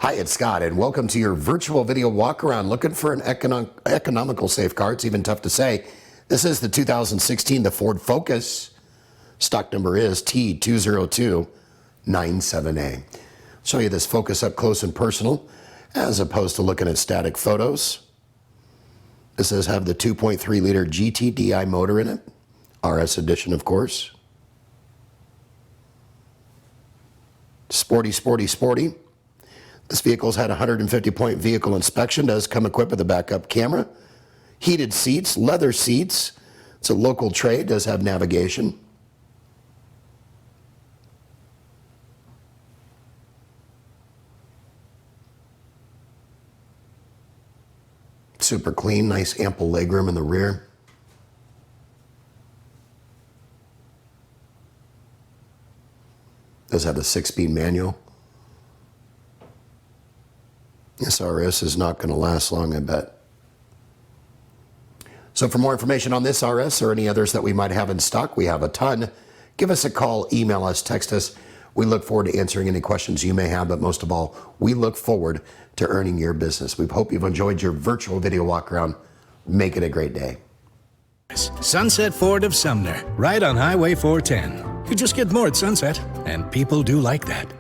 Hi, it's Scott, and welcome to your virtual video walk-around. Looking for an economical safe car? It's even tough to say. This is the 2016 the Ford Focus. Stock number is T20297A. Show you this Focus up close and personal, as opposed to looking at static photos. This does have the 2.3-liter GTDI motor in it. RS edition, of course. Sporty, sporty, sporty. This vehicle's had a 150-point vehicle inspection, does come equipped with a backup camera, heated seats, leather seats. It's a local trade, does have navigation. Super clean, nice ample legroom in the rear. Does have a 6-speed manual. This RS is not going to last long, I bet. So for more information on this RS or any others that we might have in stock, we have a ton. Give us a call, email us, text us. We look forward to answering any questions you may have, but most of all, we look forward to earning your business. We hope you've enjoyed your virtual video walk around. Make it a great day. Sunset Ford of Sumner, right on Highway 410. You just get more at Sunset, and people do like that.